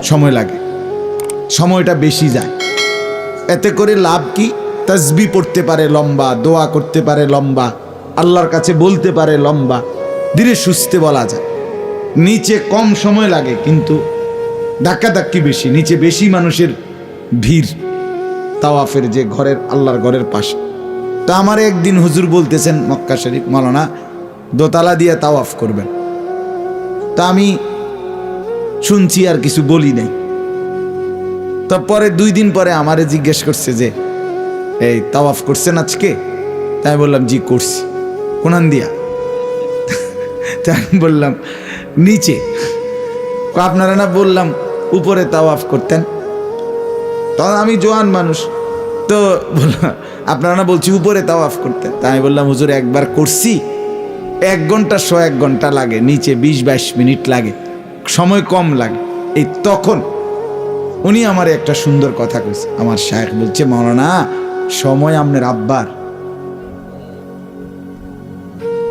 সময় লাগে, সময়টা বেশি যায়। এতে করে লাভ কি? তাসবিহ পড়তে পারে লম্বা, দোয়া করতে পারে লম্বা, আল্লাহর কাছে বলতে পারে লম্বা, ধীরে সুস্থে বলা যায়। নিচে কম সময় লাগে কিন্তু ধাক্কাধাক্কি বেশি, নিচে বেশি মানুষের ভিড় তাওয়াফের যে ঘরের, আল্লাহর ঘরের পাশে। তা আমার একদিন হুজুর বলতেছেন মক্কা শরীফ, মাওলানা দোতলা দিয়ে তাওয়াফ করবেন। তা আমি শুনছি আর কিছু বলি নাই। তারপরে 2 দিন পরে আমারে জিজ্ঞেস করছে যে এই তাওয়াফ করছেন আজকে? তাই বললাম জি করছি। কোনান দিয়া? তাই আমি বললাম নিচে। আপনারা না বললাম উপরে তাওয়াফ করতেন? তখন আমি জোয়ান মানুষ, তো বললাম আপনারা না বলছি উপরে তাওয়াফ করতেন। তাই আমি বললাম হুজুর একবার করছি, 1 ঘন্টা 1 ঘন্টা লাগে, নিচে 20-22 মিনিট লাগে, সময় কম লাগে। এই তখন উনি আমার একটা সুন্দর কথা কইছে। আমার শায়েখ বলছে মাওলানা সময় আপনার আব্বার,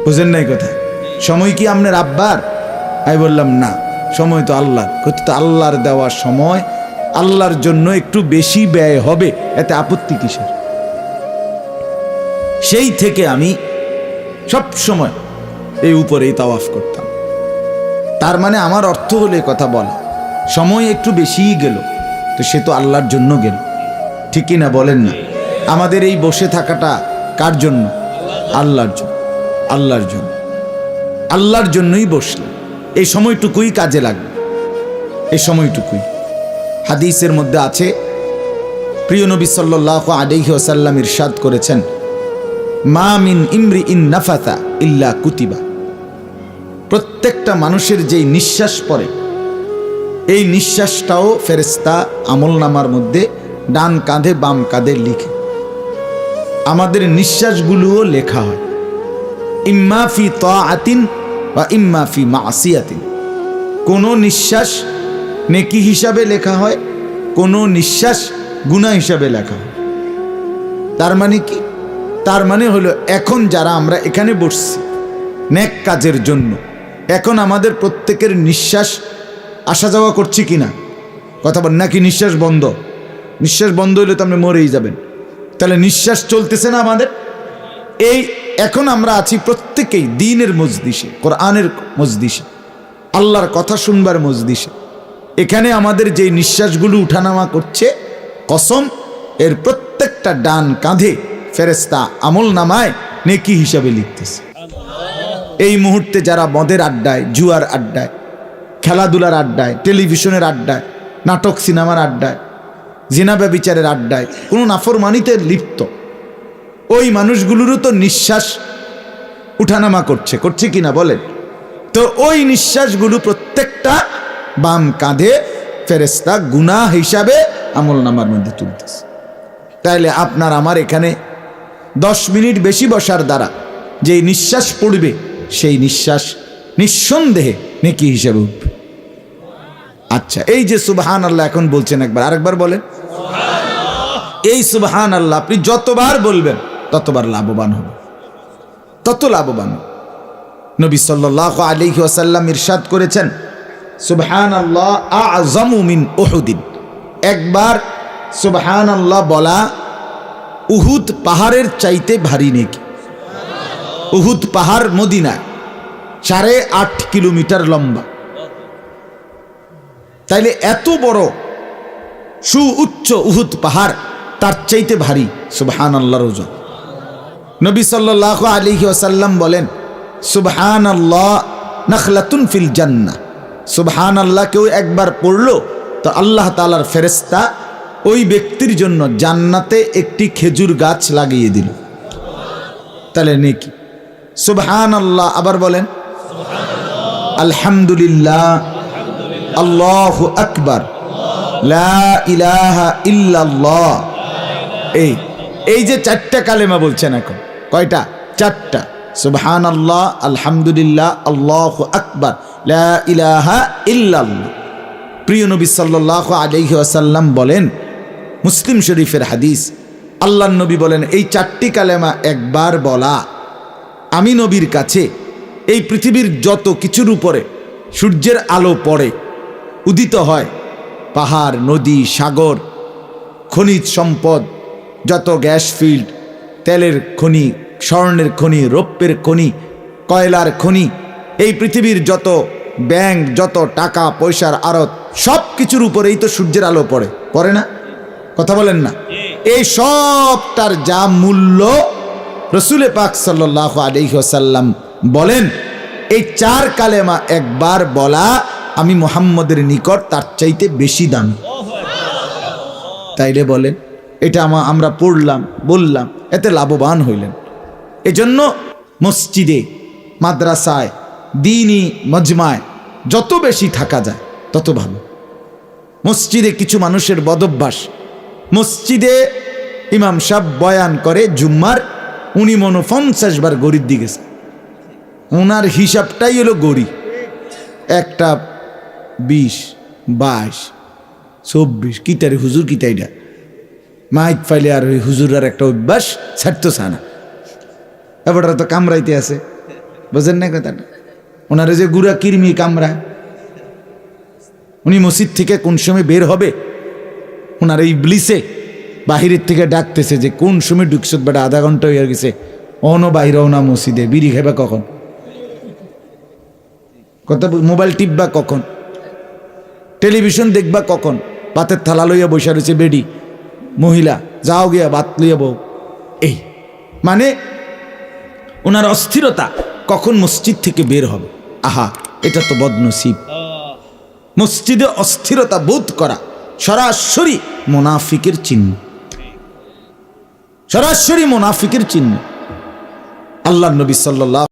বুঝেন নাই কথা? সময় কি আপনার আব্বার? আমি বললাম না, সময় তো আল্লাহর। তো আল্লাহর দেওয়া সময়, আল্লাহর জন্য একটু বেশি ব্যয় হবে, এতে আপত্তি কিসের? সেই থেকে আমি সব সময় এই উপরেই তাওয়াফ করতাম। তার মানে আমার অর্থ হলো এই কথা বলা, সময় একটু বেশিই গেল তো সে তো আল্লাহর জন্য গেল, ঠিক কি না বলেন না? আমাদের এই বসে থাকাটা কার জন্য? আল্লাহর জন্য। আল্লাহর জন্য, আল্লাহর জন্যই বসলাম। এই সময়টুকুই কাজে লাগবে, এই সময়টুকুই। হাদিসের মধ্যে আছে, প্রিয় নবী সাল্লাল্লাহু আলাইহি ওয়াসাল্লাম ইরশাদ করেছেন, মা মিন ইমরিইন নাফাতা ইল্লা কুতিবা। প্রত্যেকটা মানুষের যেই নিঃশ্বাস পড়ে, এই নিঃশ্বাসটাও ফেরেশতা আমলনামার মধ্যে ডান কাঁধে বাম কাঁধে লিখে। আমাদের নিঃশ্বাসগুলোও লেখা হয়, ইম্মা ফি তাআতিন বা ইম্মা ফি মাসিয়াতিন। কোনো নিঃশ্বাস নেকি হিসাবে লেখা হয়, কোনো নিঃশ্বাস গুনাহ হিসাবে লেখা হয়। তার মানে কি? তার মানে হলো এখন যারা আমরা এখানে বসছি নেক কাজের জন্য, এখন আমাদের প্রত্যেকের নিঃশ্বাস আসা যাওয়া করছি কিনা কথা বল, নাকি নিঃশ্বাস বন্ধ? নিঃশ্বাস বন্ধ হইলে তো আপনি মরেই যাবেন। তাহলে নিঃশ্বাস চলতেছে না আমাদের। এই এখন আমরা আছি প্রত্যেকেই দ্বীনের মজলিসে, কোরআনের মজলিসে, আল্লাহর কথা শুনবার মজলিসে। এখানে আমাদের যে নিঃশ্বাসগুলো উঠানামা করছে, কসম এর প্রত্যেকটা ডান কাঁধে ফেরেশতা আমল নামায় নেকি হিসাবে লিখতেছে। এই মুহূর্তে যারা মদের আড্ডায়, জুয়ার আড্ডায়, খেলাধুলার আড্ডায়, টেলিভিশনের আড্ডায়, নাটক সিনেমার আড্ডায়, জিনা ব্যভিচারের আড্ডায়, কোনো নাফরমানিতে লিপ্ত, ওই মানুষগুলোরও তো নিঃশ্বাস উঠানামা করছে কিনা বলেন? তো ওই নিঃশ্বাসগুলো প্রত্যেকটা বাম কাঁধে ফেরেশতা গুনাহ হিসাবে আমল নামার মধ্যে তুলতেছে। তাইলে আপনার আমার এখানে 10 মিনিট বেশি বসার দ্বারা যে নিঃশ্বাস পড়বে, সেই নিঃশ্বাস নিঃসন্দেহে নেকি হিসাবে উঠবে। আচ্ছা, এই যে সুবহানাল্লাহ এখন বলছেন, একবার আরেকবার বলেন। এই সুবহানাল্লাহ আপনি যতবার বলবেন ততবার লাভবান হবে, তত লাভবান। নবী সাল্লাল্লাহু আলাইহি ওয়াসাল্লাম ইরশাদ করেছেন, সুবহানাল্লাহ আ'যামু মিন উহুদিন। একবার সুবহানাল্লাহ বলা উহুদ পাহাড়ের চাইতে ভারী নেকি। উহুদ পাহাড় মদিনায় 8.5 কিলোমিটার লম্বা। তাইলে এত বড় সুউচ্চ উহুদ পাহাড়, তার চাইতে ভারী সুবহানাল্লাহর ওজন। নবী সাল্লাল্লাহু আলাইহি ওয়াসাল্লাম বলেন, সুবহানাল্লাহ নাখলাতুন ফিল জান্নাহ। সুবহানাল্লাহ কেউ একবার পড়লো তো আল্লাহ তাআলার ফেরেশতা ওই ব্যক্তির জন্য জান্নাতে একটি খেজুর গাছ লাগিয়ে দিল। তাহলে নেকি। সুবহানাল্লাহ আবার বলেন, আলহামদুলিল্লাহ, আল্লাহু আকবার, লা ইলাহা ইল্লাল্লাহ। এই যে 4টা কালেমা বলছেন এখন, কয়টা? 4টা। সুবহানাল্লাহ, আলহামদুলিল্লাহ, আল্লাহু আকবার, লা ইলাহা ইল্লাল্লাহ। প্রিয় নবী সাল্লাল্লাহু আলাইহি ওয়াসাল্লাম বলেন, মুসলিম শরীফের হাদিস, আল্লাহর নবী বলেন, এই 4টি কালেমা একবার বলা আমি নবীর কাছে এই পৃথিবীর যত কিছুর উপরে সূর্যের আলো পড়ে, উদিত হয়, পাহাড়, নদী, সাগর, খনিজ সম্পদ, যত গ্যাস ফিল্ড, তেলের খনি, স্বর্ণের খনি, রৌপ্যের খনি, কয়লার খনি, এই পৃথিবীর যত ব্যাংক, যত টাকা পয়সার আড়ত, সব কিছুর উপরেই তো সূর্যের আলো পড়ে, পড়ে না? কথা বলেন না? এই সবটার যা মূল্য, রসুল পাক সাল্লাল্লাহু আলাইহি ওয়াসাল্লাম বলেন, এই 4 কালেমা একবার বলা আমি মুহাম্মদের নিকট তার চাইতে বেশি দামি। তাইলে বলেন, এটা আমরা পড়লাম, বললাম, এতে লাভবান হইলেন। এজন্য মসজিদে, মাদ্রাসায়, দ্বীনি মজমায় যত বেশি থাকা যায় তত ভালো। মসজিদে কিছু মানুষের বদভ্যাস, মসজিদে ইমাম সাহেব বয়ান করে জুম্মার, উনি 50 বার গড়ির দিকে, ওনার হিসাবটাই হলো গড়ি, একটা 20, 22, 24, কিতারে হুজুর কিতাইটা মাইক ফাইলে। আর ওই হুজুরার একটা অভ্যাস ছাড়তো সানা, এবারটা তো কামড়াইতে আছে, বোঝেন না কথাটা? ওনারে যে গুড়া কিরমি কামড়ায়, উনি মসজিদ থেকে কোন সময় বের হবে, ওনার এই ইবলিসে বাহিরের থেকে ডাকতেছে যে কোন সময় ঢুকছত, বেটা আধা ঘন্টা হয়ে গেছে, অনো বাহির না মসজিদে, বিড়ি খাইবা কখন, কথা মোবাইল টিপবা কখন, টেলিভিশন দেখবা কখন, ভাতের থালা লইয়া বসে রয়েছে বেডি মহিলা, যাও গিয়া ভাত লইয়া বউ। এই মানে ওনার অস্থিরতা, কখন মসজিদ থেকে বের হবে। আহা, এটা তো বদনসিব। মসজিদে অস্থিরতা বোধ করা সরাসরি মুনাফিকের চিহ্ন, সরাসরি মুনাফিকের চিহ্ন। আল্লাহ নবী সাল্লাল্লাহু